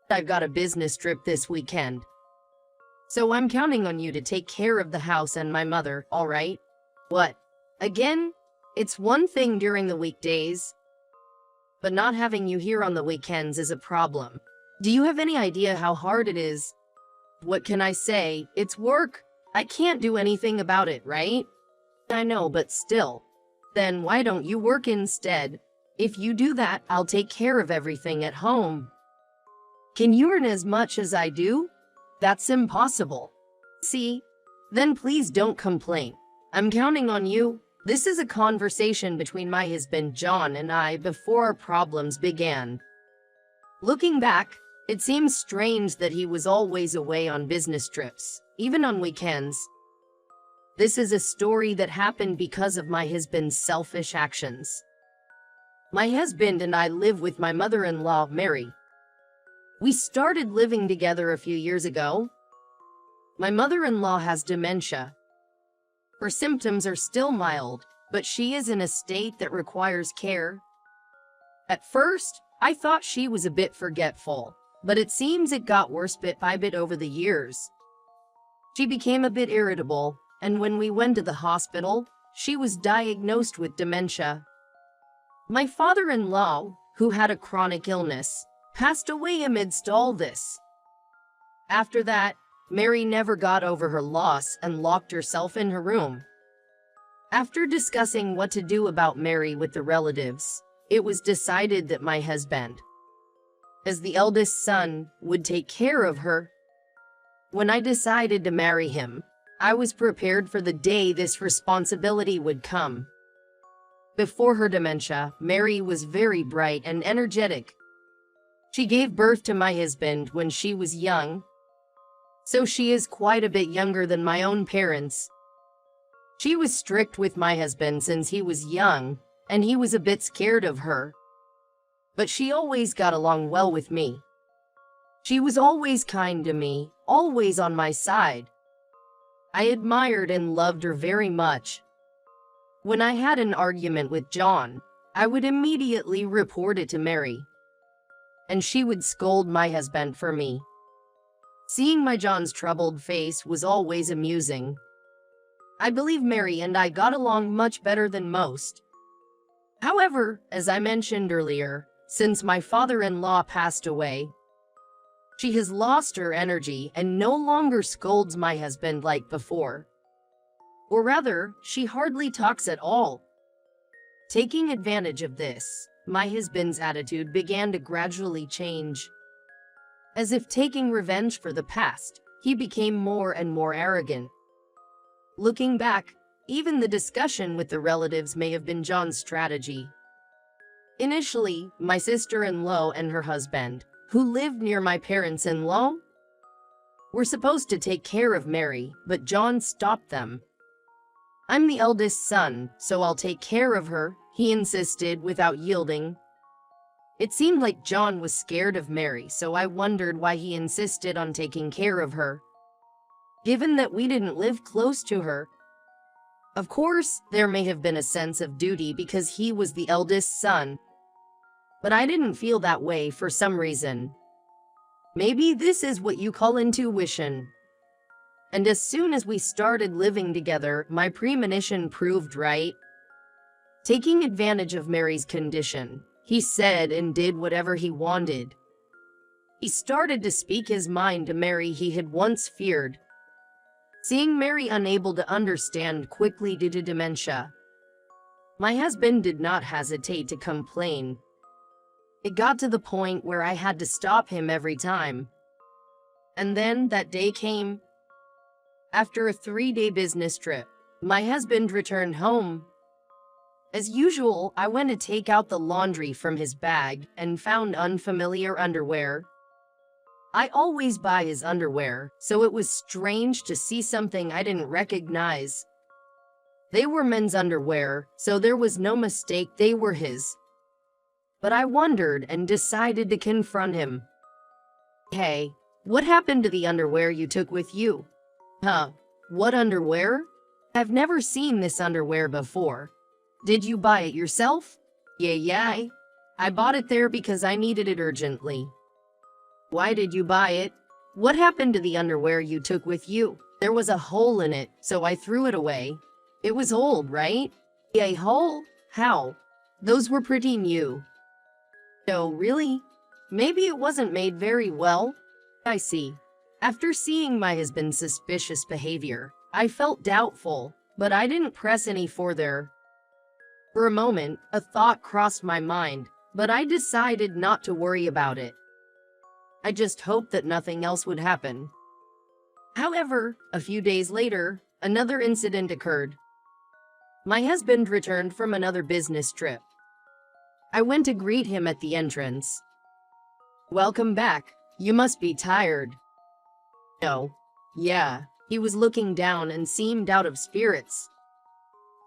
I've got a business trip this weekend. So I'm counting on you to take care of the house and my mother, all right? What? Again? It's one thing during the weekdays, but not having you here on the weekends is a problem. Do you have any idea how hard it is? What can I say? It's work. I can't do anything about it, right? I know, but still. Then why don't you work instead? If you do that, I'll take care of everything at home. Can you earn as much as I do? That's impossible. See? Then please don't complain. I'm counting on you. This is a conversation between my husband John and I before our problems began. Looking back, it seems strange that he was always away on business trips, even on weekends. This is a story that happened because of my husband's selfish actions. My husband and I live with my mother-in-law, Mary. We started living together a few years ago. My mother-in-law has dementia. Her symptoms are still mild, but she is in a state that requires care. At first, I thought she was a bit forgetful, but it seems it got worse bit by bit over the years. She became a bit irritable, and when we went to the hospital, she was diagnosed with dementia. My father-in-law, who had a chronic illness, passed away amidst all this. After that, Mary never got over her loss and locked herself in her room. After discussing what to do about Mary with the relatives, it was decided that my husband, as the eldest son, would take care of her. When I decided to marry him, I was prepared for the day this responsibility would come. Before her dementia, Mary was very bright and energetic. She gave birth to my husband when she was young, so she is quite a bit younger than my own parents. She was strict with my husband since he was young, and he was a bit scared of her. But she always got along well with me. She was always kind to me, always on my side. I admired and loved her very much. When I had an argument with John, I would immediately report it to Mary, and she would scold my husband for me. Seeing my John's troubled face was always amusing. I believe Mary and I got along much better than most. However, as I mentioned earlier, since my father-in-law passed away, she has lost her energy and no longer scolds my husband like before. Or rather, she hardly talks at all. Taking advantage of this, my husband's attitude began to gradually change. As if taking revenge for the past, he became more and more arrogant. Looking back, even the discussion with the relatives may have been John's strategy. Initially, my sister-in-law and her husband, who lived near my parents-in-law, were supposed to take care of Mary, but John stopped them. I'm the eldest son, so I'll take care of her, he insisted without yielding. It seemed like John was scared of Mary, so I wondered why he insisted on taking care of her, given that we didn't live close to her. Of course, there may have been a sense of duty because he was the eldest son, but I didn't feel that way for some reason. Maybe this is what you call intuition. And as soon as we started living together, my premonition proved right. Taking advantage of Mary's condition, he said and did whatever he wanted. He started to speak his mind to Mary he had once feared. Seeing Mary unable to understand quickly due to dementia, my husband did not hesitate to complain. It got to the point where I had to stop him every time. And then that day came. After a 3-day business trip, my husband returned home. As usual, I went to take out the laundry from his bag and found unfamiliar underwear. I always buy his underwear, so it was strange to see something I didn't recognize. They were men's underwear, so there was no mistake they were his. But I wondered and decided to confront him. Hey, what happened to the underwear you took with you? Huh, what underwear? I've never seen this underwear before. Did you buy it yourself? Yeah, I bought it there because I needed it urgently. Why did you buy it? What happened to the underwear you took with you? There was a hole in it, so I threw it away. It was old, right? A hole? How? Those were pretty new. Oh, really? Maybe it wasn't made very well? I see. After seeing my husband's suspicious behavior, I felt doubtful, but I didn't press any further. For a moment, a thought crossed my mind, but I decided not to worry about it. I just hoped that nothing else would happen. However, a few days later, another incident occurred. My husband returned from another business trip. I went to greet him at the entrance. "Welcome back. You must be tired." "No." "Yeah." He was looking down and seemed out of spirits.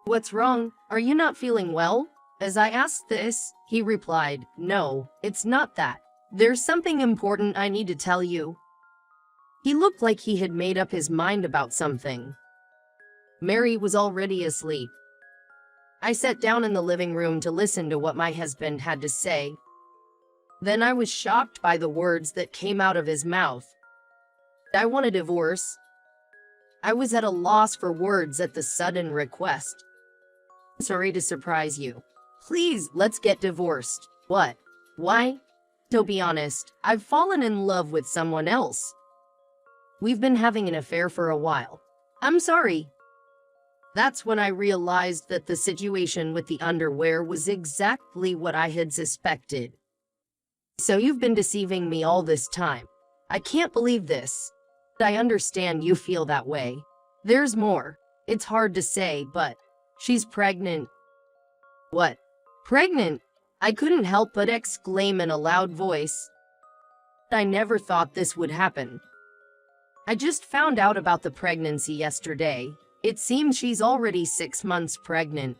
"What's wrong? Are you not feeling well?" As I asked this, he replied, "No, it's not that. There's something important I need to tell you." He looked like he had made up his mind about something. Mary was already asleep. I sat down in the living room to listen to what my husband had to say. Then I was shocked by the words that came out of his mouth. "I want a divorce." I was at a loss for words at the sudden request. "Sorry to surprise you. Please, let's get divorced." "What? Why?" "To be honest, I've fallen in love with someone else. We've been having an affair for a while." "I'm sorry." That's when I realized that the situation with the underwear was exactly what I had suspected. "So you've been deceiving me all this time. I can't believe this. I understand you feel that way. There's more. It's hard to say, but she's pregnant." "What? Pregnant?" I couldn't help but exclaim in a loud voice. I never thought this would happen. I just found out about the pregnancy yesterday. It seems she's already 6 months pregnant.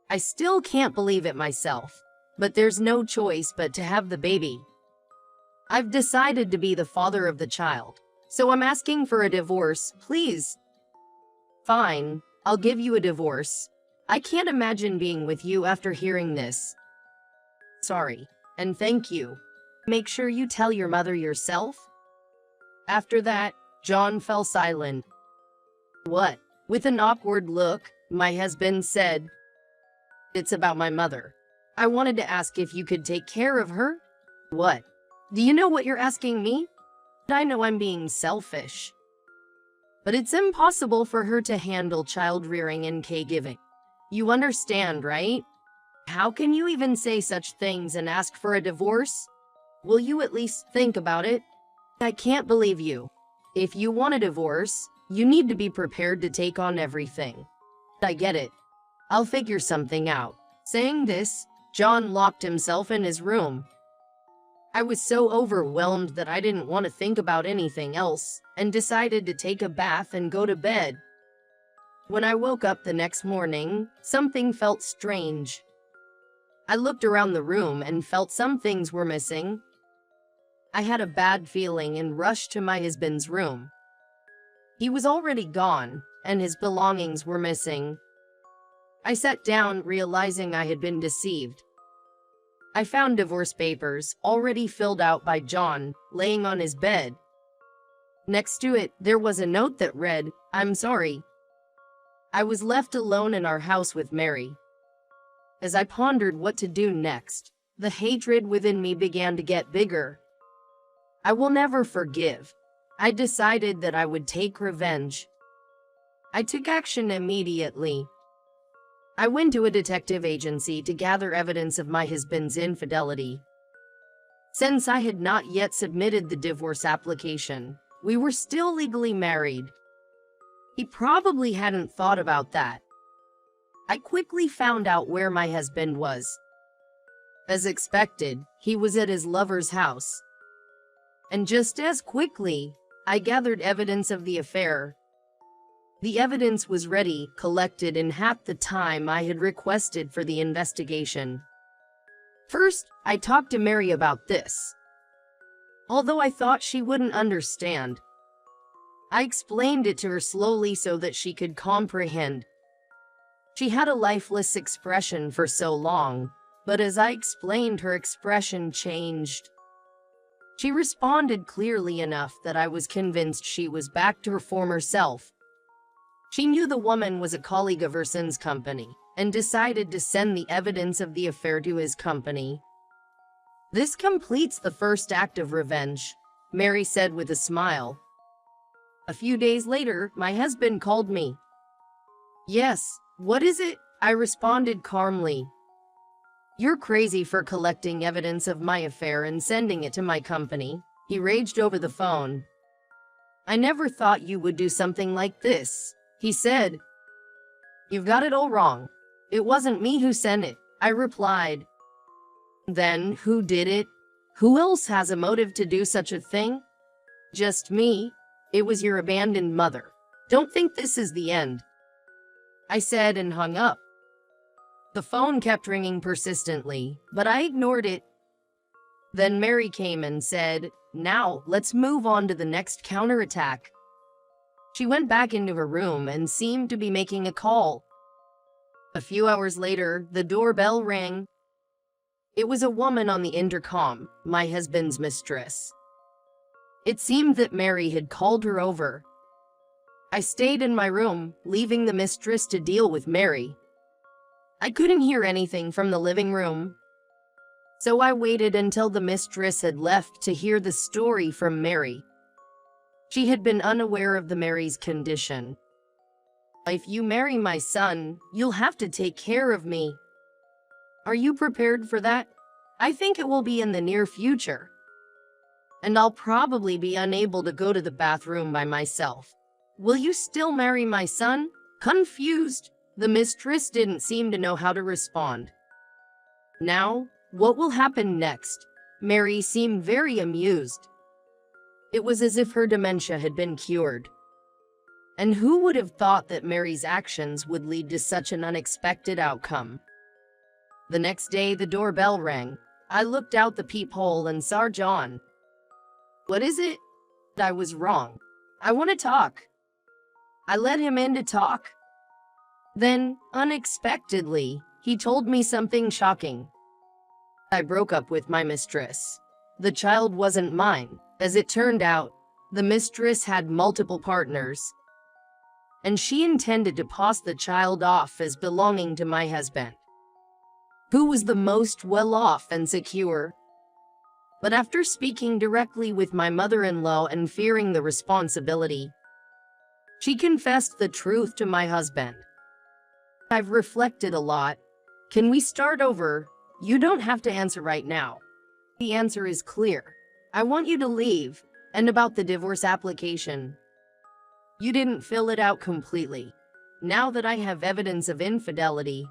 I still can't believe it myself, but there's no choice but to have the baby. I've decided to be the father of the child, so I'm asking for a divorce, please. Fine, I'll give you a divorce. I can't imagine being with you after hearing this. Sorry, and thank you. Make sure you tell your mother yourself." After that, John fell silent. "What?" With an awkward look, my husband said, "It's about my mother. I wanted to ask if you could take care of her." "What? Do you know what you're asking me?" "I know I'm being selfish. But it's impossible for her to handle child rearing and caregiving. You understand, right? How can you even say such things and ask for a divorce? Will you at least think about it? I can't believe you. If you want a divorce, you need to be prepared to take on everything. I get it. I'll figure something out." Saying this, John locked himself in his room. I was so overwhelmed that I didn't want to think about anything else and decided to take a bath and go to bed. When I woke up the next morning, something felt strange. I looked around the room and felt some things were missing. I had a bad feeling and rushed to my husband's room. He was already gone, and his belongings were missing. I sat down, realizing I had been deceived. I found divorce papers, already filled out by John, laying on his bed. Next to it, there was a note that read, "I'm sorry." I was left alone in our house with Mary. As I pondered what to do next, the hatred within me began to get bigger. I will never forgive. I decided that I would take revenge. I took action immediately. I went to a detective agency to gather evidence of my husband's infidelity. Since I had not yet submitted the divorce application, we were still legally married. He probably hadn't thought about that. I quickly found out where my husband was. As expected, he was at his lover's house. And just as quickly, I gathered evidence of the affair. The evidence was ready, collected in half the time I had requested for the investigation. First, I talked to Mary about this. Although I thought she wouldn't understand, I explained it to her slowly so that she could comprehend. She had a lifeless expression for so long, but as I explained, her expression changed. She responded clearly enough that I was convinced she was back to her former self. She knew the woman was a colleague of her son's company and decided to send the evidence of the affair to his company. "This completes the first act of revenge," Mary said with a smile. A few days later, my husband called me. "Yes, what is it?" I responded calmly. "You're crazy for collecting evidence of my affair and sending it to my company," he raged over the phone. "I never thought you would do something like this," he said. "You've got it all wrong. It wasn't me who sent it," I replied. "Then who did it? Who else has a motive to do such a thing?" "Just me. It was your abandoned mother. Don't think this is the end," I said and hung up. The phone kept ringing persistently, but I ignored it. Then Mary came and said, "Now, let's move on to the next counterattack." She went back into her room and seemed to be making a call. A few hours later, the doorbell rang. It was a woman on the intercom, my husband's mistress. It seemed that Mary had called her over. I stayed in my room, leaving the mistress to deal with Mary. I couldn't hear anything from the living room, so I waited until the mistress had left to hear the story from Mary. She had been unaware of the Mary's condition. "If you marry my son, you'll have to take care of me. Are you prepared for that? I think it will be in the near future. And I'll probably be unable to go to the bathroom by myself. Will you still marry my son?" Confused, the mistress didn't seem to know how to respond. "Now, what will happen next?" Mary seemed very amused. It was as if her dementia had been cured. And who would have thought that Mary's actions would lead to such an unexpected outcome? The next day, the doorbell rang. I looked out the peephole and saw John. "What is it?" "I was wrong. I want to talk." I let him in to talk. Then, unexpectedly, he told me something shocking. I broke up with my mistress. The child wasn't mine. As it turned out, the mistress had multiple partners, and she intended to pass the child off as belonging to my husband, who was the most well-off and secure. But after speaking directly with my mother-in-law and fearing the responsibility, she confessed the truth to my husband. "I've reflected a lot. Can we start over? You don't have to answer right now. The answer is clear. I want you to leave. And about the divorce application, you didn't fill it out completely. Now that I have evidence of infidelity,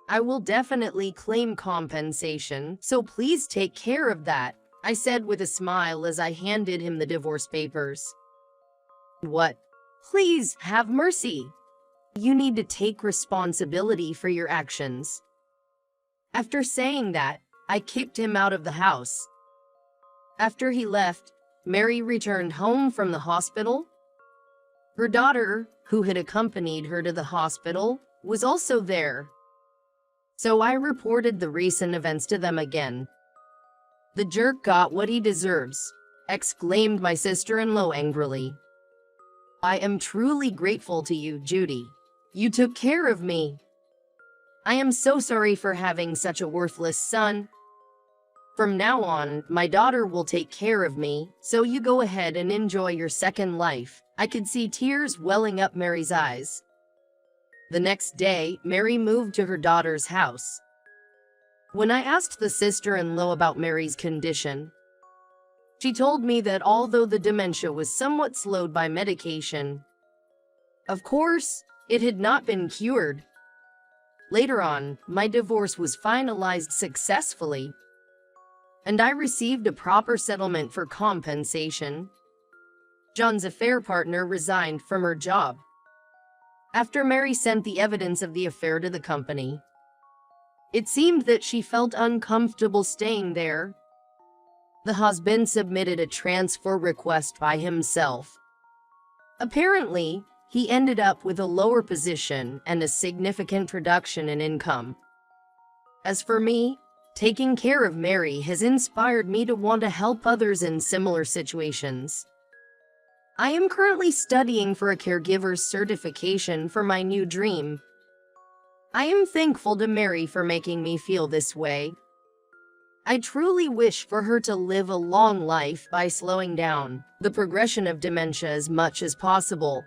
I will definitely claim compensation, so please take care of that," I said with a smile as I handed him the divorce papers. "What? Please, have mercy. You need to take responsibility for your actions." After saying that, I kicked him out of the house. After he left, Mary returned home from the hospital. Her daughter, who had accompanied her to the hospital, was also there. So I reported the recent events to them again. "The jerk got what he deserves," exclaimed my sister-in-law angrily. "I am truly grateful to you, Judy. You took care of me. I am so sorry for having such a worthless son. From now on, my daughter will take care of me, so you go ahead and enjoy your second life." I could see tears welling up Mary's eyes. The next day, Mary moved to her daughter's house. When I asked the sister-in-law about Mary's condition, she told me that although the dementia was somewhat slowed by medication, of course, it had not been cured. Later on, my divorce was finalized successfully, and I received a proper settlement for compensation. John's affair partner resigned from her job after Mary sent the evidence of the affair to the company. It seemed that she felt uncomfortable staying there. The husband submitted a transfer request by himself. Apparently, he ended up with a lower position and a significant reduction in income. As for me, Taking care of Mary has inspired me to want to help others in similar situations. I am currently studying for a caregiver's certification for my new dream. I am thankful to Mary for making me feel this way. I truly wish for her to live a long life by slowing down the progression of dementia as much as possible.